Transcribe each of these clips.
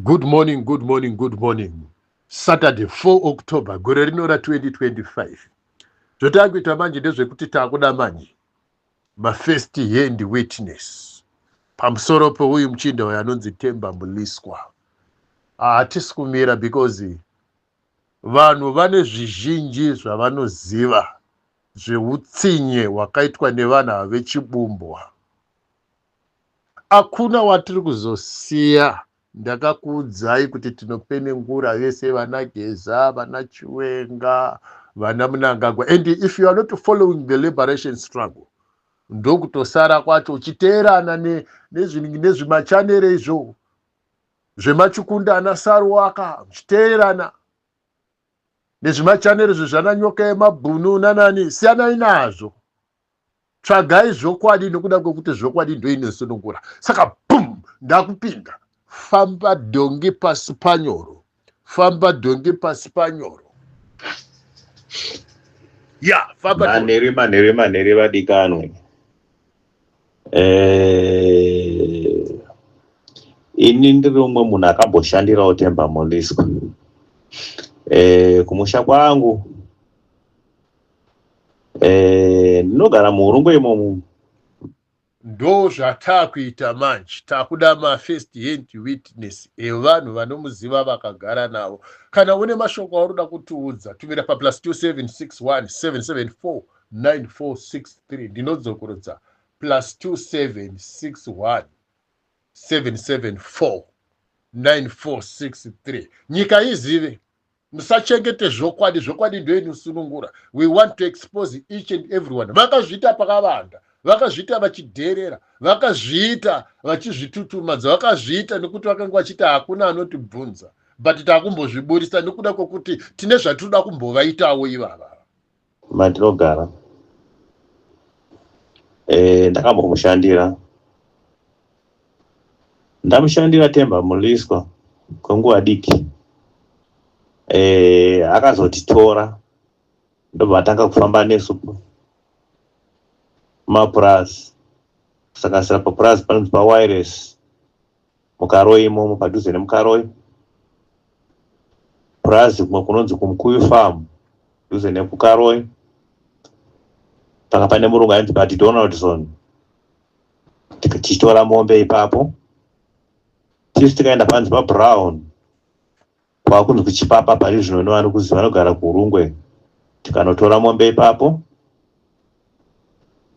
Good morning, good morning, good morning. Saturday 4 October, gore rino ra2025. Zvotakuita manje ndezvekuti takuda manje ma-first hand witness pamusoro peuyu muchinda uyo anonzi Temba Muliswa. Hatisi kumira because vanhu vane zvizhinji zvavanoziva zveutsinye hwakaitwa nevanhu vechibumbwa. Hakuna watiri kuzosiya. Ndakakuudzai kuti tinopenengura vese vana Geza, vana Chiwenga, vana Mnangagwa. And if you are not following the liberation struggle, ndokutosara kwacho uchiteerana nezvimachanere izvo zvemachukunda ana Saruwaka, uchiteerana nezvimachanere izvo zvana Nyoka Yemabhunu nanani, siyanai nazvo. Tsvagai zvokwadi nokuda kwekuti zvokwadi ndo inosunungura. Saka boom, ndakupinda. Famba dongi pasi panyoro. Famba dongi pasi panyoro. Ya, famba manere vadikanwe. Ini ndiri umwe munhu akamboshandirawo Temba Muliswa. Kumusha kwangu ndinogara muurungu imomo. Ndo zvatakuita manje. Takuda ma-first hand witness evanhu vanomuziva vakagara navo. Kana une mashoko aunoda kutiudza, tumira pa +2761 774 9463. Ndinodzokorotsa +2761 774 9463. Nyika izive. Musachengete zvokwadi, zvokwadi ndo inosunungura. We want to expose each and everyone. Vakazviita pakavanda. Vakazviita vachidherera, vakazviita vachizvitutumadza, vakazviita nekuti vakanga vachita hakuna anotibvunza. But takumbozviburisa nekuda kwokuti tine zvatinoda kumbovaitawo ivava. Mandinogara. Ndakambomushandira. Ndamushandira Temba Muliswa kwenguva diki. Akazotitora ndobva atanga kufamba nesu mapurazi. Kusakasira papurazi panonzi paWireless mukaroi imomo, padhuze nemukaroi. Purazi kumwe kunonzi kuMukuyu Farm padhuze nemukaroi. Paka pane murungu ainzi Bati Donaldson. Tichitora mombe ipapo. Tisu tikaenda panzi paBrown kwakunzi kuChipapa pari zvino nevanhu kuziva vanogara kuRungwe. Tikanotora mombe ipapo.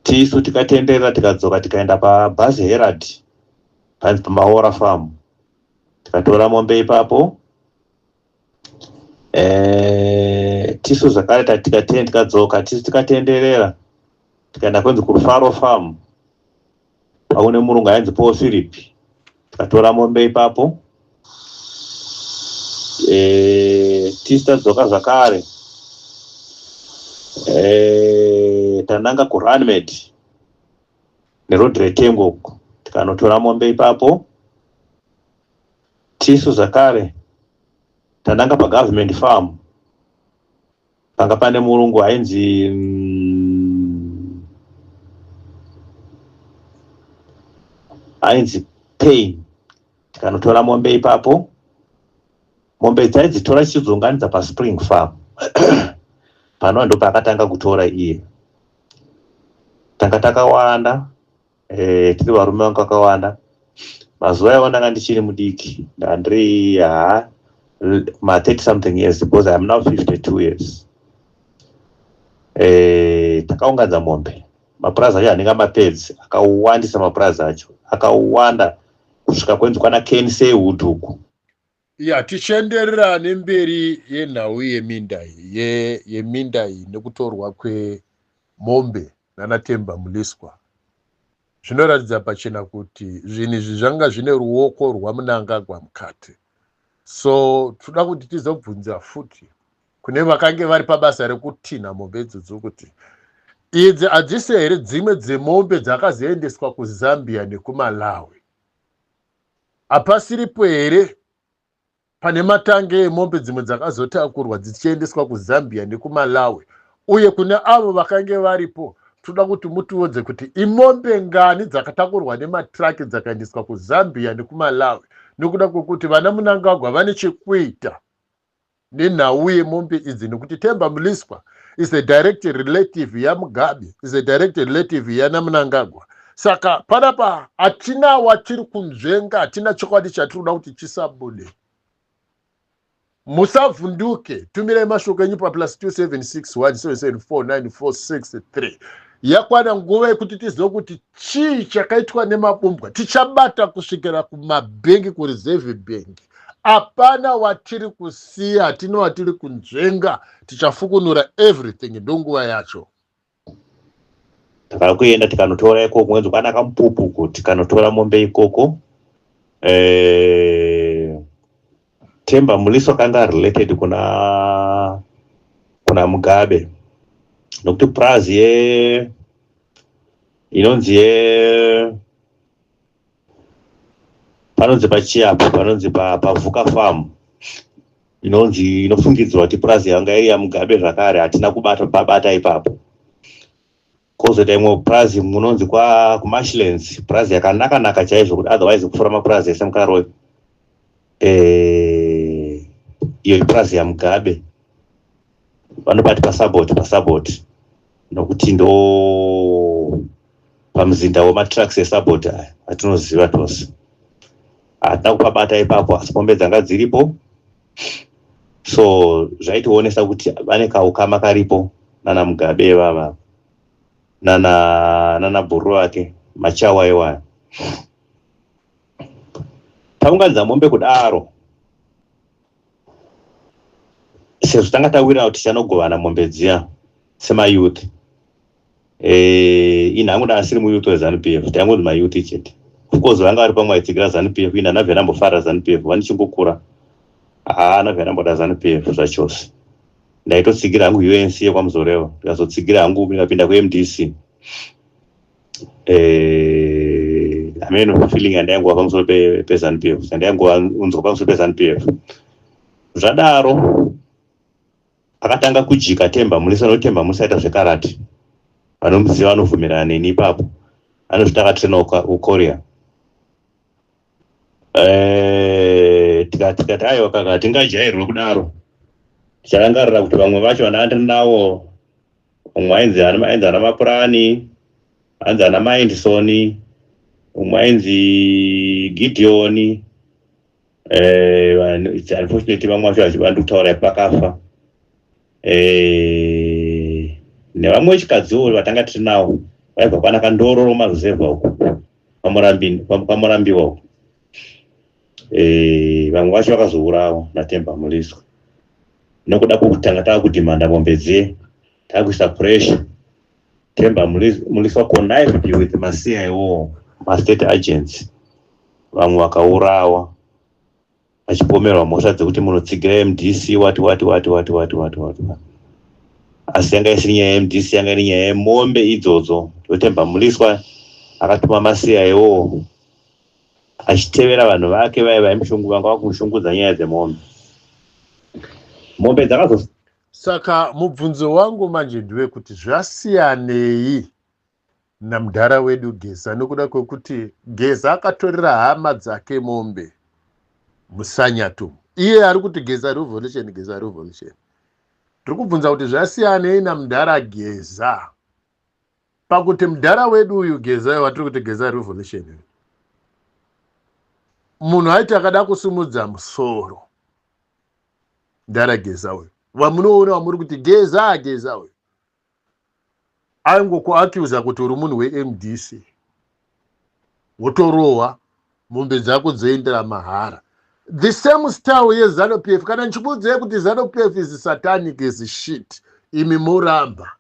Tisu tikatenderera tikadzoka tikaenda paBuzz Herald panzi paMaora Farm. Tikatora mombe ipapo. Tisu zvakare tikadzoka tisu tikatenderera tikaenda kwenzi kuRufaro Farm paune murungu ainzi Paul Philip. Tikatora mombe ipapo. Tisu tadzoka zvakare tananga kuRunmed neRodretengo tikanotora mombe ipapo. Tisu zvakare tananga paGovernment Farm panga pane murungu ainzi Pain. Tikanotora mombe ipapo. Mombe dzaidzitora chichidzunganidza paSpring Farm. Pano ndo pakatanga kutora iye. Tanga takawanda, tiri varume vanga vakawanda. Mazuva iwayo ndanga ndichiri mudiki. Ndandiri ma 30 something years because I am now 52 years. Takaungadza mombe. Mapurazi acho anenge mapedzi. Akawandisa mapurazi acho. Akawanda kusvika kwenzi kwana Kensei Woodhuku. Ya, tichenderera nemberi yenhau yeminda iyi nekutorwa kwemombe nana Temba Muliswa. Zvinoratidza pachena kuti zvinhu izvi zvanga zvine ruoko rwaMnangagwa mukati. So toda kuti tizobvunza futi kune vakange vari pabasa rekutinha mombe idzodzo kuti idzi hadzisi here dzimwe dzemombe dzakazoendeswa kuZambia nekuMalawi. Hapasiripo here pane matange emombe dzimwe dzakazotakurwa dzichiendeswa kuZambia nekuMalawi, uye kune avo vakange varipo toda kuti mutiudze kuti imombe ngani dzakatakurwa nematraki dzakaendeswa kuZambia nekuMalawi nokuda kwokuti vana Mnangagwa vane chekuita nenhau yemombe idzi, nokuti Themba Mliswa is a direct relative yaMugabe, is a direct relative yana Mnangagwa. Saka panapa hatina watiri kunzvenga, hatina chokwadi chatiri kuda kuti chisabude. Musavhunduke, tumirei mashoko enyu pa +27617749463. Yakwana nguva yekuti tizive kuti chii chakaitwa nemabombwa tichabata kusvikira kumabhengi, kureserve bank. Hapana watiri kusiya, hatina watiri kunzvenga, tichafukunura everything ndonguva yacho. Takakuenda tikanotora ikoko mwenzi kwanaka mupupuko, tikanotora mombe ikoko. Themba Mliswa kanga related kuna Mugabe, nokuti prazi inonzi panonzi pachiapo, panonzi paVhuka Farm, inofungidzwa kuti prazi yanga iri yaMugabe zvakare, hatina kubata ipapo. Kozoita imwe prazi munonzi kuMashlands, prazi yakanaka chaizvo kuti otherwise kufura maprazi ese muKaroyi. Iyo prazi yaMugabe vanobati pasaboti nokuti ndo pamuzinda wematracks esaboti aya atinoziva tose. Hatina kupabata ipapo, asi pombe dzanga dziripo, so zvaitoonesa kuti vane kaukama karipo nana Mugabe vava nana bhuru wake Machawa iwaya. Taunganidza mombe kudaro, sezvo tanga tawira kuti tichanogovana mombe dziya semayouth. Ina angu asiri muyouth weZANU-PF, tangu mayouth chete. Of course vanga vari pamwe vaitsigira ZANU-PF, ina navhera mbofara ZANU-PF, vanichingokura. Navhera mboda ZANU-PF zvachose. Ndaitotsigira hangu UNC yekwaMuzorewa, ndikazotsigira hangu ndikapinda kuMDC. Ameno feeling yangu pamusoro peZANU-PF, yangu unzwa pamusoro peZANU-PF. Zvadaro akatanga kujika Themba Mliswa, nokuti Themba Mliswa aita zvekarati. Vanomuziva vanovhumirana neni ipapo, anozviti akatrena uKorea. Tikati aiwa kaka, hatingajairwe kudaro. Ticharangarira kuti vamwe vacho vandandiri navo, umwe ainzi ana Mapurani, ainzi ana Mindson, umwe ainzi Gideon. Unfortunately vamwe vacho vachibanda kutaura pakafa. Nevamwe vechikadziwo vatanga tiri navo vaibva kwanaka Ndororo maruzevha uko pamurambiwa uko. Vamwe vacho vakazourawa naThemba Mliswa. Nokuda kwokutanga takudhimanda mombe dziye, takuisa pressure. Themba Mliswa connived with ma-CIO, ma-state agents. Vamwe vakaurawa, vachipomerwa mhosva dzekuti munotsigira MDC wati. Asi yanga isiri nyaya yeMDC, yanga iri nyaya yemombe idzodzo. Themba Mliswa akatuma ma-CIO achitevera vanhu vake vanga vakumushungudza nyaya dzemombe. Mombe dzakazo. Saka mubvunzo wangu manje ndewekuti zvasiyanei namudhara wedu Geza, nokuda kwekuti Geza akatorera hama dzake mombe musanyato. Iye ari kuti Geza revolution. Tiri kubvunza kuti zvasiyanei namudhara Geza, pakuti mudhara wedu uyu Geza watiri kuti Geza revolution, munhu aiti akada kusumudza musoro mudhara Geza uyu, vamunoona vamuri kuti Geza uyu aingokuacuza kuti uri munhu weMDC, wotorohwa, mombe dzako dzoendera mahara. The same style yeZANU-PF. Kana nchibudzei kuti ZANU-PF is satanic as shit, imi muramba.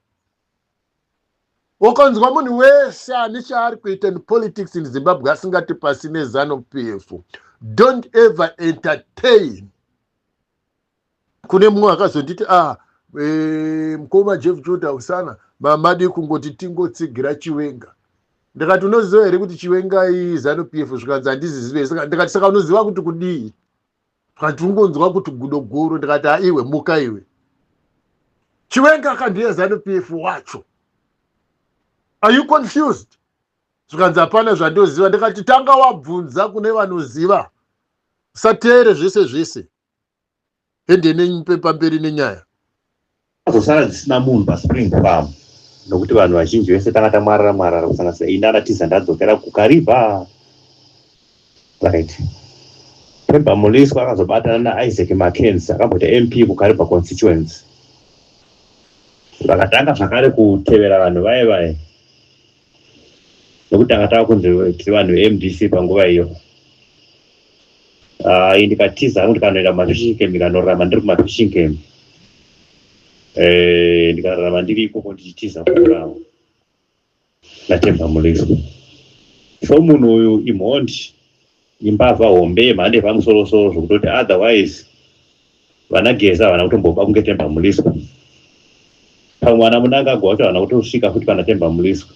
Wakanzwa munhu wese ane chaari kuita politics in Zimbabwe asingati pasi neZANU-PF, don't ever entertain. Kune mumwe akazonditi mukoma Jeff Judah usana mamadi kungoti tingotsigira Chiwenga. Ndikati unoziva here kuti Chiwenga iZANU-PF? Zvikanzi handizizive. Ndikati saka unoziva kuti kudii? Zvikati ungonzwa kuti gudogoro. Ndikati iwe muka iwe. Chiwenga kandiye ZANU-PF wacho. Are you confused? Zvikanzi hapana zvandoziva. Ndikati tanga wabvunza kune vanoziva. sateere zvese ende nenyimpe pamberi nenyaya azosara dzisina munhu paSpring Farm nokuti vanhu vazhinji vese tanga tamwarara kusanganisa indana tiza ndadzokera kuKariva. Right. Themba Muliswa akazobatana naIsaac Mackenzie akamboti MP kuKariva constituency. Vakatanga zvakare kutevera vanhu vaye nokuti akataka kunzi vanhu veMDC panguva iyo. Ndikatiza hangu ndikanoenda kumafishing camp ndikanorarama ndiri kumafishing camp. Ndikararama ndiri ikoko ndichitiza kurawo naThemba Muliswa. So munhu uyu imhondi imbavha hombe yemhando yepamusoro-soro zvokutoti otherwise vanageza havana kutomboba kunge Themba Muliswa. Pamwe vana Mnangagwa vacho havana kutosvika futi pana Themba Muliswa.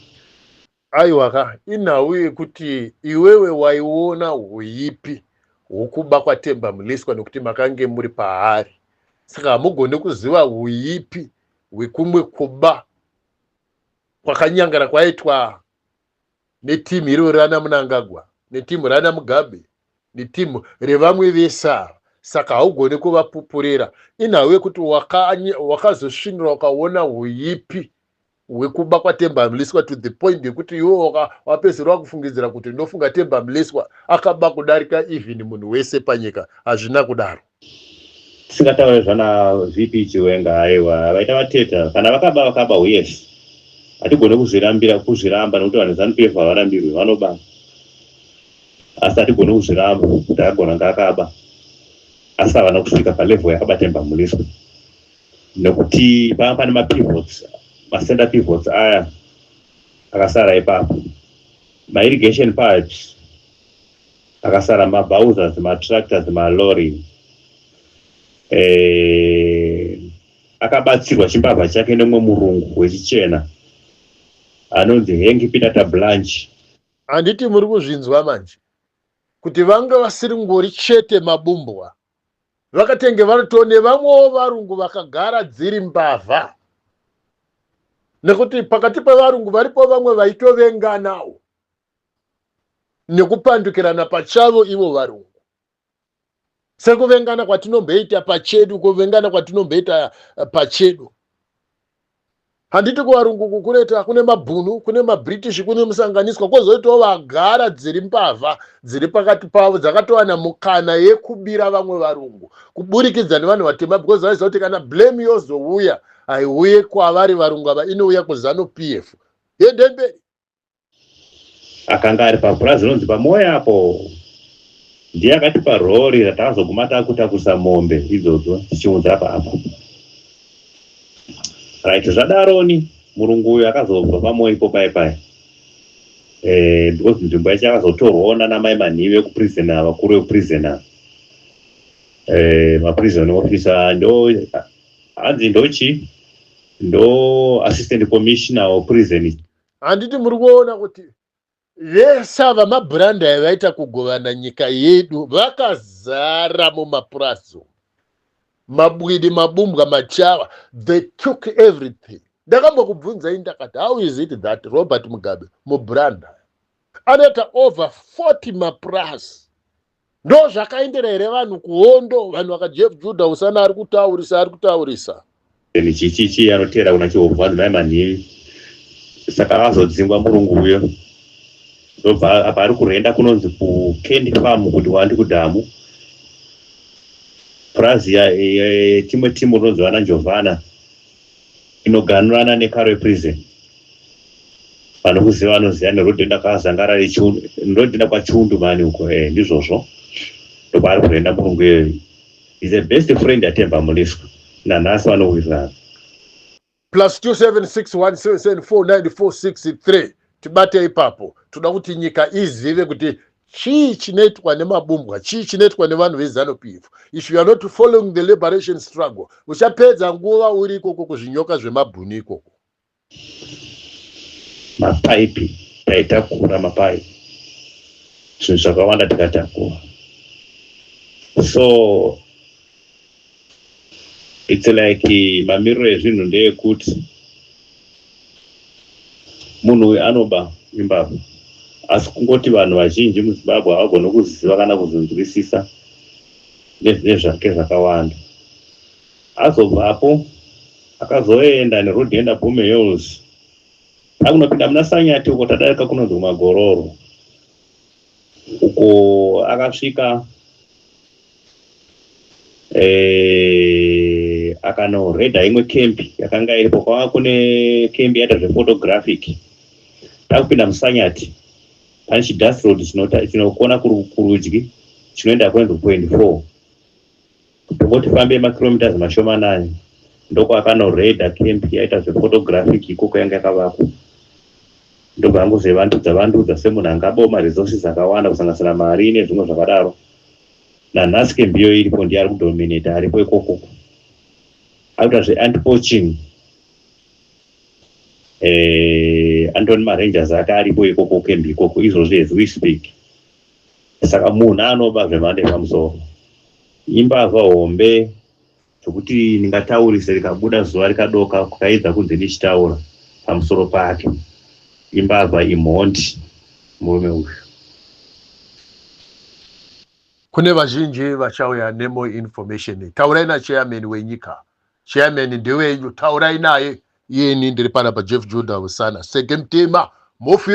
Aiwa inhau yekuti iwewe waiona huipi hwokuba kwaThemba Muliswa nokuti makange muri paari, saka hamugone kuziva huipi hwekumwe kuba kwakanyangara kwaitwa netimu iro rana Mnangagwa netimu rana Mugabe netimu revamwe vesara, saka haugone kuvapupurira. Inhau yekuti wakazosvinira ukaona huipi hwekuba kwaThemba Muliswa to the point yekuti iwe wapedzera kufungidzira kuti ndofunga Themba Muliswa akaba kudarika even munhu wese panyika. Hazvina kudaro. Singataure zvana VP Chiwenga aiwa vaita vateta kana vakaba yes. Hatigone kuzviramba nokuti vanhu ZANU-PF havarambirwi vanoba. Asi hatigone kuzviramba kuti agona ngakaba. Asi havana kusvika palevel yakaba Themba Muliswa. Nokuti pane mapivots, macenter pivots aya akasara ipapo. Ma-irrigation pipes akasara, mabhauza, matractors, malori. Akabatsirwa chimbavha chake nemwe murungu wechichena anonzi Hengi Peter Blanche. Handiti muri kuzvinzwa manje kuti vanga vasiri ngori chete mabumbwa, vakatenge vanotone vamwewo varungu vakagara dziri mbavha, nekuti pakati pevarungu varipo vamwe vaitovenganawo nekupandukirana pachavo ivo varungu. Sekuvengana kwatinomboita pachedu, kuvengana kwatinomboita pachedu. Handiti kuvarungu kukureta kune mabhunu, kune maBritish, kune musanganiswa, kwozoitawo vagara dziri mbavha dziri pakati pavo dzakatowana mukana yekubira vamwe varungu kuburikidza nevanhu vatema, because vaiziva kuti kana blame yozouya haiuye kwavari varungu ava, inouya kuZANU-PF. Yendemberi akanga ari papurazi rinonzi pamoya apo ndiye akatipa rori ratakazoguma takutakusa mombe idzodzo tichiunza apa. Right, zvadaroni murungu uyu akazobva pamoya ipo pai because nzvimbo yacho akazotorwawo nanamai manhiwi ekuprisona, vakuru vekuprisona, maprison officer, hanzi ndo assistant commissioner weprison. Handiti muri kuona kuti vese ava mabranda avaita kugovana nyika yedu vakazara mumapurazo, mabwidi, mabumbwa, machava. They took everything. Ndakambokubvunzai ndakati, how is it that Robert Mugabe mubranda anoita over 40 mapurazi? Ndo zvakaendera here vanhu kuhondo, vanhu vakajeff Judah usana ari kutaurisa chichichi anotera kuna Chihovha mai manhiwi, saka akazodzingwa murungu uyo. Ndobva apa ari kurenda kunonzi kuCandy Farm kuti wandi kudhamu. Purazi timwe timu rinonzi vana Njovana inoganurana neKarwe prison. Vanokuziva vanoziva nerodhenda kwazangara nerodhenda kwaChundu mani uko, ndizvozvo. Ndobva ari kurenda murungu iyoyo. Is the best friend yaThemba Muliswa. Nanhasi vanowirirana. +27617749463 tibate ipapo. Toda kuti nyika izive kuti chii chinoitwa nemabumbwa, chii chinoitwa nevanhu veZANU-PF. If you are not following the liberation struggle, uchapedza nguva uri ikoko kuzvinyoka zvemabhuni ikoko. Mapaipi taitakura, mapaipi zvinhu zvakawanda tikatakura. So it's like mamiriro ezvinhu ndeyekuti munhu uyu anoba imbavha, asi kungoti vanhu vazhinji muZimbabwe havagone kuziva kana kuzonzwisisa nezvake zvakawanda. Azobvapo akazoenda neroad enda Bhume Hills, akunopinda muna Sanyati uko tadarika kunonzi Magororo. Uko akasvika akanoredha imwe kempi yakanga iripo. Kwanga kune kempi yaita zvephotographic. Takupinda muSanyati pane chidust road chinokona kurudyi chinoenda kwe24. Tongoti fambe makilometers mashomanani ndoko akanoredha kempi yaita zvephotographic ikoko yanga yakavakwa. Ndobva angozevandudza semunhu angaboma resources akawanda kusanganisira mari nezvimwe zvakadaro. Nanhasi kembiyo iripo ndiye ari kudominata aripo ikoko. Akuita zve-anti-poaching. Andoni marangers ake aripo ikoko kembi ikoko izvozvi as we speak. Saka munhu anoba zvemhando yepamusoro. Imbavha hombe zvokuti ndingataurise rikabuda zuva rikadoka kukaidza kunze ndichitaura pamusoro pake. Imbavha imhondi murume uyu. Kune vazhinji vachauya nemore information. Taurai nachairman wenyika. Chairman ndewenyu, taurai naye. Yeni ndiri panapa Jeff Judah Usana. Seke Mtema, mofu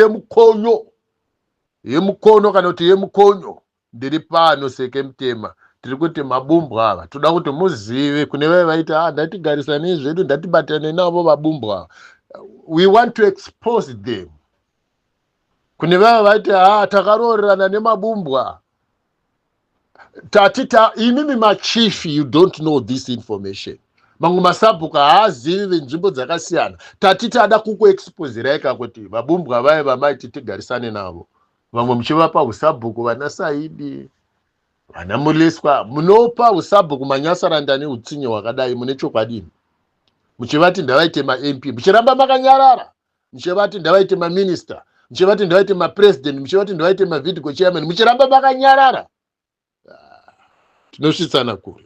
yemukono kana kuti yemukonyo. Ndiri pano Seke Mtema. Tiri kuti mabumbwa ava. Toda kuti muzive kune vaya vaita ndatigarisane zvedu ndatibatane navo mabumbwa ava. We want to expose them. Kune vaya vaita takarorerana nemabumbwa. Tatita imimi machief, you don't know this information. Mangu masabuka haazivi nzvimbo dzakasiyana. Tatita ada kukuexposereika kuti mabumbwa vaya vamaiti tigarisane navo. Vamwe mchivapa usabuku vana Saidi, vana Muliswa, munopa usabuku manyasaranda neutsinye wakadai mune chokwadini. Mchivati ndavaite ma-MP, mchiramba makanyarara. Mchivati ndavaite ma-minister, mchivati ndavaite ma-president, mchivati ndavaite ma-video chairman, mchiramba makanyarara. Tinosvitsana kure.